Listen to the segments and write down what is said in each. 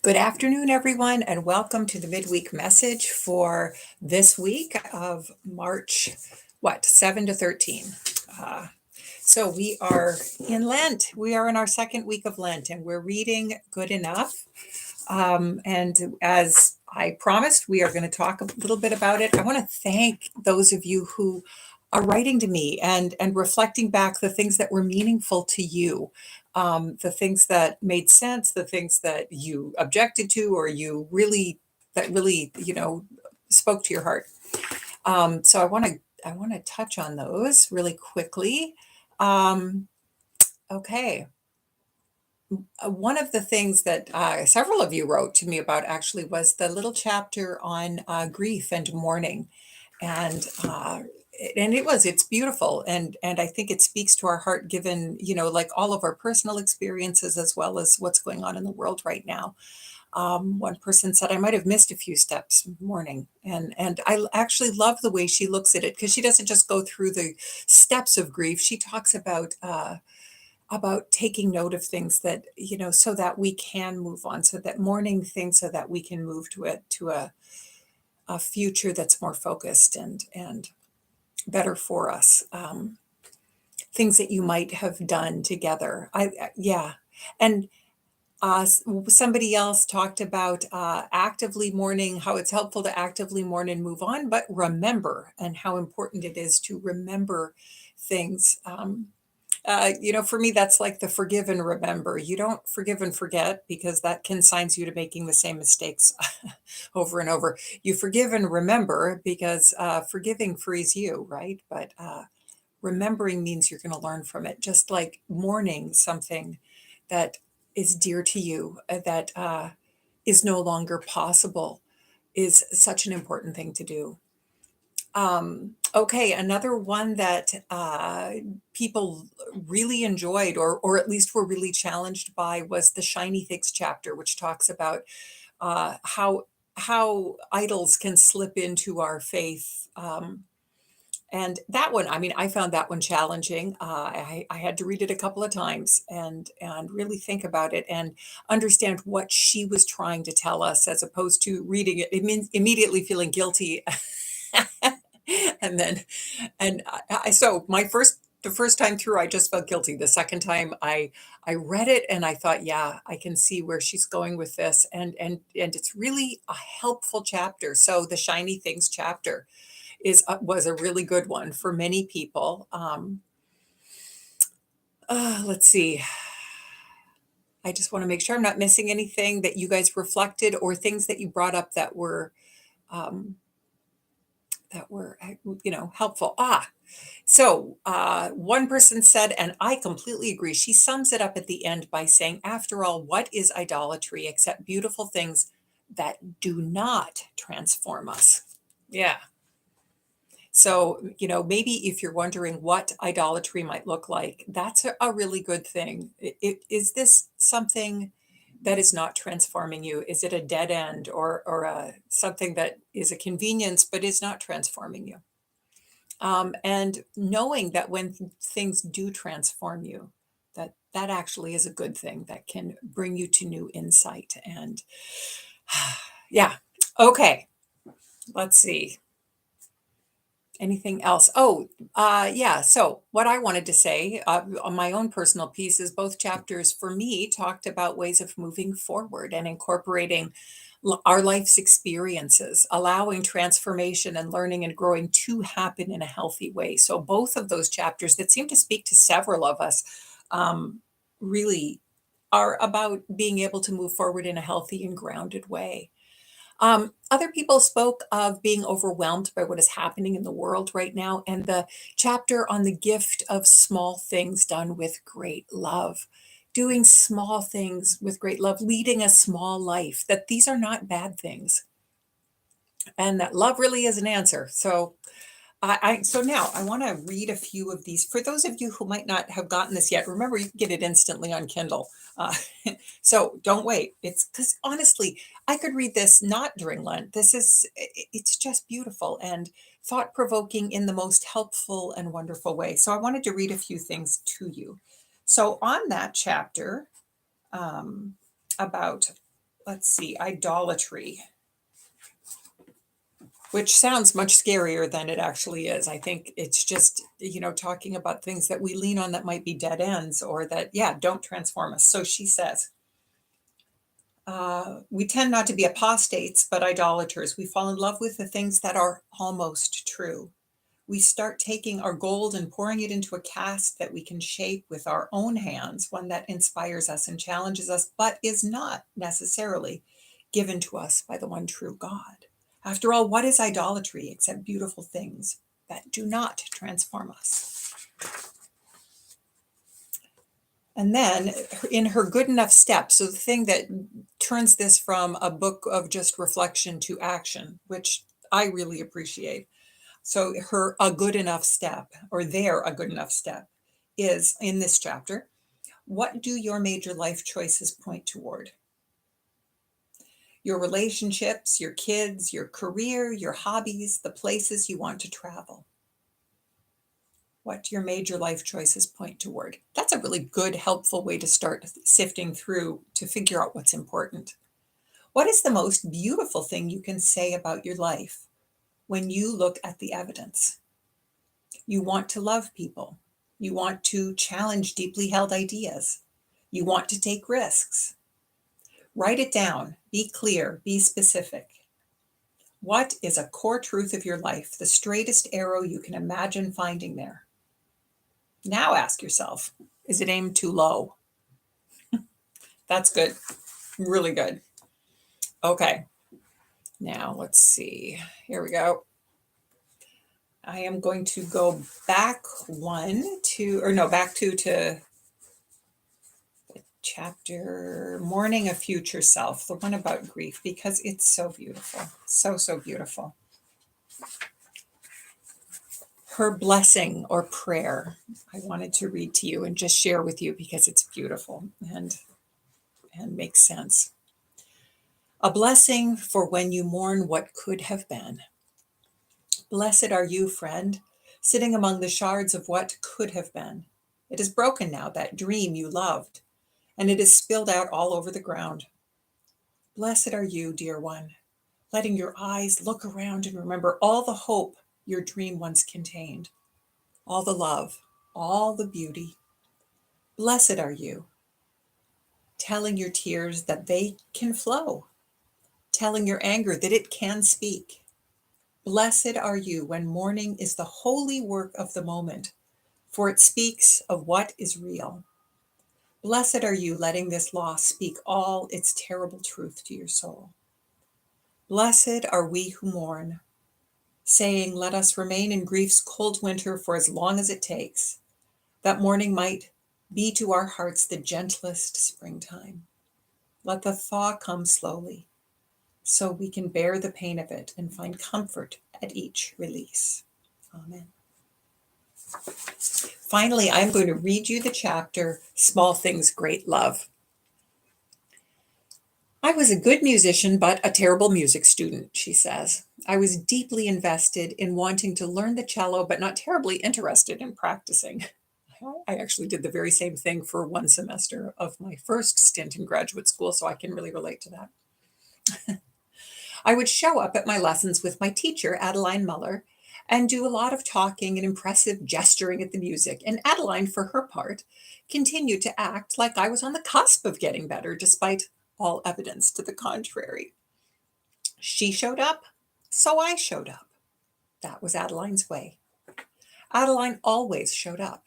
Good afternoon, everyone, and welcome to the Midweek Message for this week of March, 7 to 13. Uh, so we are in Lent. We are in our second week of Lent, and we're reading Good Enough. And as I promised, we are going to talk a little bit about it. I want to thank those of you who are writing to me and reflecting back the things that were meaningful to you, the things that made sense, the things that you objected to, or you really that really spoke to your heart. So I want to touch on those really quickly. Um, okay. One of the things that several of you wrote to me about actually was the little chapter on grief and mourning, and it's beautiful, and I think it speaks to our heart, given like all of our personal experiences as well as what's going on in the world right now. One person said I might have missed a few steps mourning, and I actually love the way she looks at it, because she doesn't just go through the steps of grief. She talks about taking note of things that so that we can move on, so that mourning things, so that we can move to a future that's more focused and better for us. Things that you might have done together. Yeah. And somebody else talked about actively mourning, how it's helpful to actively mourn and move on, but remember, and how important it is to remember things. For me, that's like the forgive and remember. You don't forgive and forget, because that consigns you to making the same mistakes over and over. You forgive and remember because forgiving frees you, right? But remembering means you're going to learn from it, just like mourning something that is dear to you, that is no longer possible, is such an important thing to do. Okay, another one that people really enjoyed, or at least were really challenged by, was the shiny things chapter, which talks about how idols can slip into our faith. And that one, I mean, I found that one challenging. I had to read it a couple of times and really think about it and understand what she was trying to tell us, as opposed to reading it, immediately feeling guilty. and then and so the first time through, I just felt guilty. The second time, I read it and I thought, yeah, I can see where she's going with this, and it's really a helpful chapter. So the shiny things chapter is was a really good one for many people. Let's see. I just want to make sure I'm not missing anything that you guys reflected, or things that you brought up um, that were helpful. So one person said, and I completely agree, she sums it up at the end by saying, after all, what is idolatry except beautiful things that do not transform us? Yeah. So, maybe if you're wondering what idolatry might look like, that's a really good thing. Is this something that is not transforming you? Is it a dead end, or something that is a convenience but is not transforming you? And knowing that when things do transform you, that actually is a good thing that can bring you to new insight. And yeah, okay, let's see. Anything else? Oh, yeah. So, what I wanted to say on my own personal piece is, both chapters for me talked about ways of moving forward and incorporating our life's experiences, allowing transformation and learning and growing to happen in a healthy way. So, both of those chapters that seem to speak to several of us um, really are about being able to move forward in a healthy and grounded way. Other people spoke of being overwhelmed by what is happening in the world right now, and the chapter on the gift of small things done with great love. Doing small things with great love, leading a small life, that these are not bad things, and that love really is an answer. So, so now I want to read a few of these for those of you who might not have gotten this yet. Remember, you can get it instantly on Kindle. So don't wait. It's because, honestly, I could read this not during Lent. It's just beautiful and thought provoking in the most helpful and wonderful way. So I wanted to read a few things to you. So on that chapter, um, about let's see, idolatry, which sounds much scarier than it actually is. I think it's just, talking about things that we lean on that might be dead ends or that, don't transform us. So she says, we tend not to be apostates, but idolaters. We fall in love with the things that are almost true. We start taking our gold and pouring it into a cast that we can shape with our own hands, one that inspires us and challenges us, but is not necessarily given to us by the one true God. After all, what is idolatry except beautiful things that do not transform us? And then in her good enough step, so the thing that turns this from a book of just reflection to action, which I really appreciate. So her a good enough step, or their a good enough step, is in this chapter. What do your major life choices point toward? Your relationships, your kids, your career, your hobbies, the places you want to travel. What do your major life choices point toward? That's a really good, helpful way to start sifting through to figure out what's important. What is the most beautiful thing you can say about your life when you look at the evidence? You want to love people. You want to challenge deeply held ideas. You want to take risks. Write it down. Be clear. Be specific. What is a core truth of your life, the straightest arrow you can imagine finding there? Now ask yourself, is it aimed too low? That's good. Really good. Okay. Now let's see. Here we go. I am going to go back back to chapter Mourning a Future Self, the one about grief, because it's so beautiful. So, so beautiful. Her blessing or prayer, I wanted to read to you and just share with you because it's beautiful and makes sense. A blessing for when you mourn what could have been. Blessed are you, friend, sitting among the shards of what could have been. It is broken now, that dream you loved, and it is spilled out all over the ground. Blessed are you, dear one, letting your eyes look around and remember all the hope your dream once contained, all the love, all the beauty. Blessed are you, telling your tears that they can flow, telling your anger that it can speak. Blessed are you when mourning is the holy work of the moment, for it speaks of what is real. Blessed are you letting this loss speak all its terrible truth to your soul. Blessed are we who mourn, saying, let us remain in grief's cold winter for as long as it takes, that mourning might be to our hearts the gentlest springtime. Let the thaw come slowly, so we can bear the pain of it and find comfort at each release. Amen. Finally, I'm going to read you the chapter, Small Things, Great Love. I was a good musician, but a terrible music student, she says. I was deeply invested in wanting to learn the cello, but not terribly interested in practicing. I actually did the very same thing for one semester of my first stint in graduate school, so I can really relate to that. I would show up at my lessons with my teacher, Adeline Muller, and do a lot of talking and impressive gesturing at the music. And Adeline, for her part, continued to act like I was on the cusp of getting better, despite all evidence to the contrary. She showed up, so I showed up. That was Adeline's way. Adeline always showed up.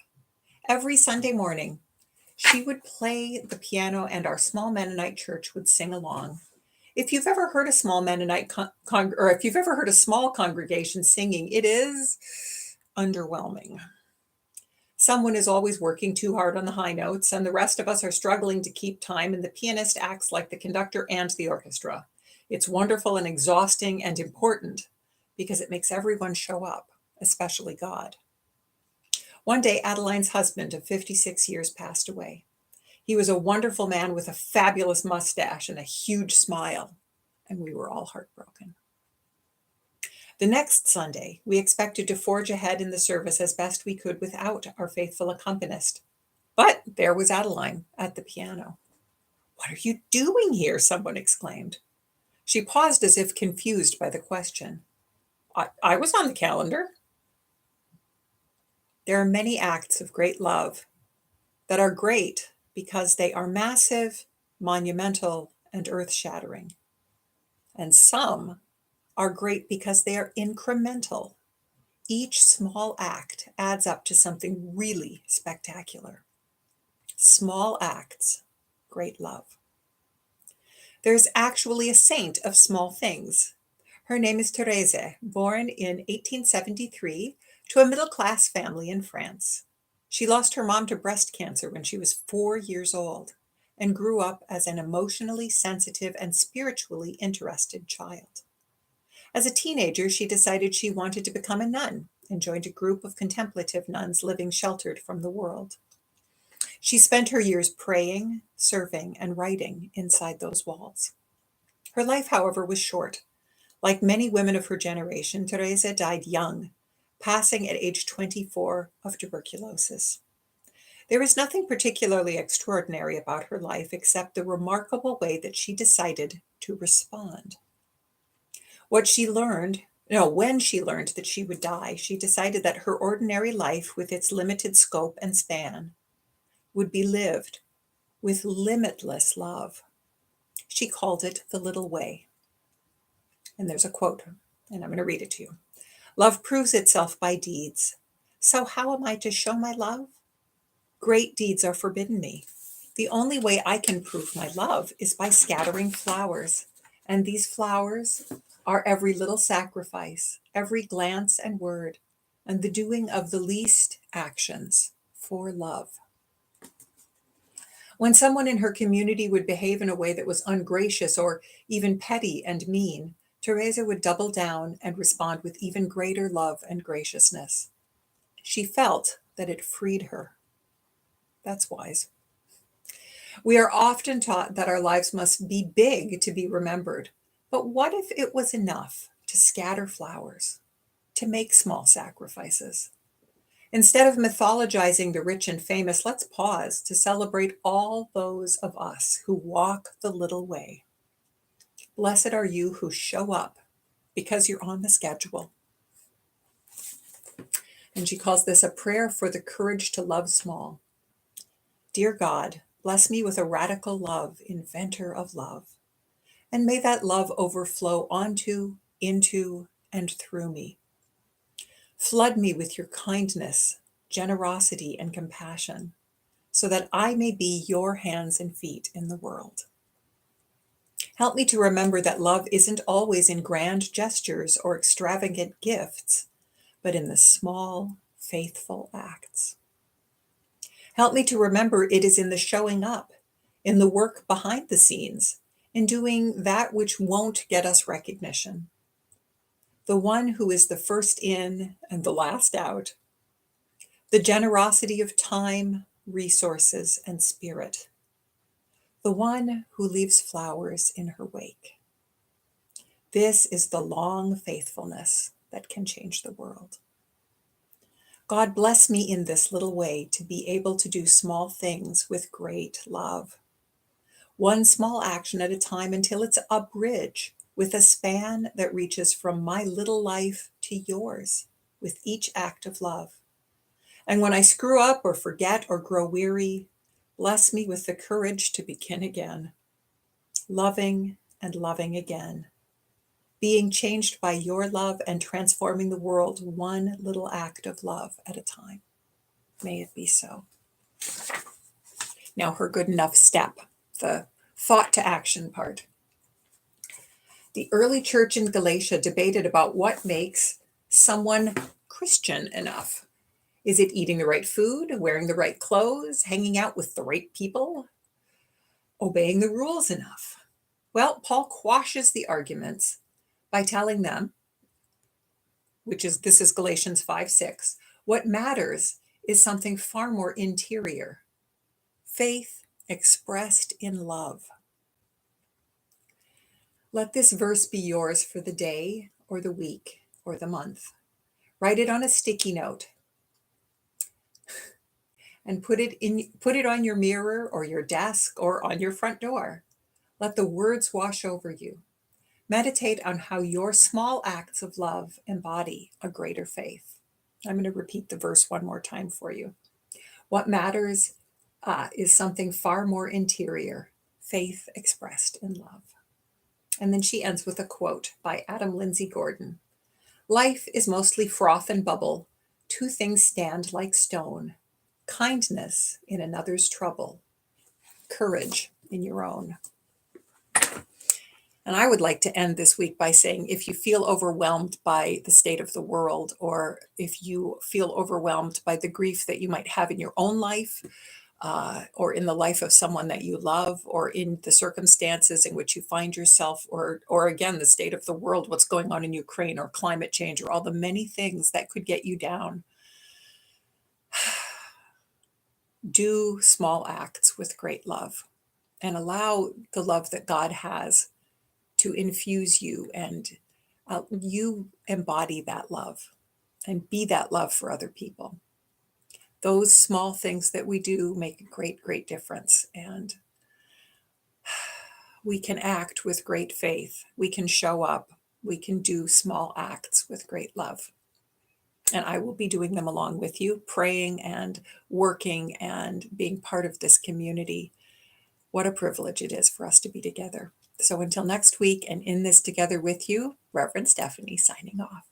Every Sunday morning, she would play the piano and our small Mennonite church would sing along. If you've ever heard a small Mennonite if you've ever heard a small congregation singing, it is underwhelming. Someone is always working too hard on the high notes, and the rest of us are struggling to keep time, and the pianist acts like the conductor and the orchestra. It's wonderful and exhausting and important because it makes everyone show up, especially God. One day, Adeline's husband of 56 years passed away. He was a wonderful man with a fabulous mustache and a huge smile, and we were all heartbroken. The next Sunday, we expected to forge ahead in the service as best we could without our faithful accompanist. But there was Adeline at the piano. "What are you doing here?" someone exclaimed. She paused as if confused by the question. I was on the calendar. There are many acts of great love that are great because they are massive, monumental, and earth shattering. And some are great because they are incremental. Each small act adds up to something really spectacular. Small acts, great love. There's actually a saint of small things. Her name is Thérèse, born in 1873 to a middle-class family in France. She lost her mom to breast cancer when she was 4 years old and grew up as an emotionally sensitive and spiritually interested child. As a teenager, she decided she wanted to become a nun and joined a group of contemplative nuns living sheltered from the world. She spent her years praying, serving, and writing inside those walls. Her life, however, was short. Like many women of her generation, Teresa died young, passing at age 24 of tuberculosis. There was nothing particularly extraordinary about her life except the remarkable way that she decided to respond. What she learned, no, when she learned that she would die, she decided that her ordinary life, with its limited scope and span, would be lived with limitless love. She called it the little way. And there's a quote, and I'm going to read it to you. Love proves itself by deeds. So how am I to show my love? Great deeds are forbidden me. The only way I can prove my love is by scattering flowers. And these flowers are every little sacrifice, every glance and word, and the doing of the least actions for love. When someone in her community would behave in a way that was ungracious or even petty and mean, Teresa would double down and respond with even greater love and graciousness. She felt that it freed her. That's wise. We are often taught that our lives must be big to be remembered. But what if it was enough to scatter flowers, to make small sacrifices? Instead of mythologizing the rich and famous, let's pause to celebrate all those of us who walk the little way. Blessed are you who show up because you're on the schedule. And she calls this a prayer for the courage to love small. Dear God, bless me with a radical love, inventor of love. And may that love overflow onto, into, and through me. Flood me with your kindness, generosity, and compassion, so that I may be your hands and feet in the world. Help me to remember that love isn't always in grand gestures or extravagant gifts, but in the small, faithful acts. Help me to remember it is in the showing up, in the work behind the scenes, in doing that which won't get us recognition. The one who is the first in and the last out. The generosity of time, resources, and spirit. The one who leaves flowers in her wake. This is the long faithfulness that can change the world. God bless me in this little way to be able to do small things with great love. One small action at a time until it's a bridge with a span that reaches from my little life to yours with each act of love. And when I screw up or forget or grow weary, bless me with the courage to begin again, loving and loving again, being changed by your love and transforming the world one little act of love at a time. May it be so. Now her good enough step, the thought to action part. The early church in Galatia debated about what makes someone Christian enough. Is it eating the right food, wearing the right clothes, hanging out with the right people, obeying the rules enough? Well, Paul quashes the arguments by telling them, this is Galatians 5:6, what matters is something far more interior. Faith expressed in love. Let this verse be yours for the day or the week or the month. Write it on a sticky note and put it on your mirror or your desk or on your front door. Let the words wash over you. Meditate on how your small acts of love embody a greater faith. I'm going to repeat the verse one more time for you. What matters is something far more interior, faith expressed in love. And then she ends with a quote by Adam Lindsay Gordon. Life is mostly froth and bubble. Two things stand like stone. Kindness in another's trouble. Courage in your own. And I would like to end this week by saying, if you feel overwhelmed by the state of the world, or if you feel overwhelmed by the grief that you might have in your own life, or in the life of someone that you love, or in the circumstances in which you find yourself, or again, the state of the world, what's going on in Ukraine, or climate change, or all the many things that could get you down, do small acts with great love and allow the love that God has to infuse you, and you embody that love and be that love for other people. Those small things that we do make a great, great difference. And we can act with great faith. We can show up. We can do small acts with great love. And I will be doing them along with you, praying and working and being part of this community. What a privilege it is for us to be together. So until next week, and in this together with you, Reverend Stephanie signing off.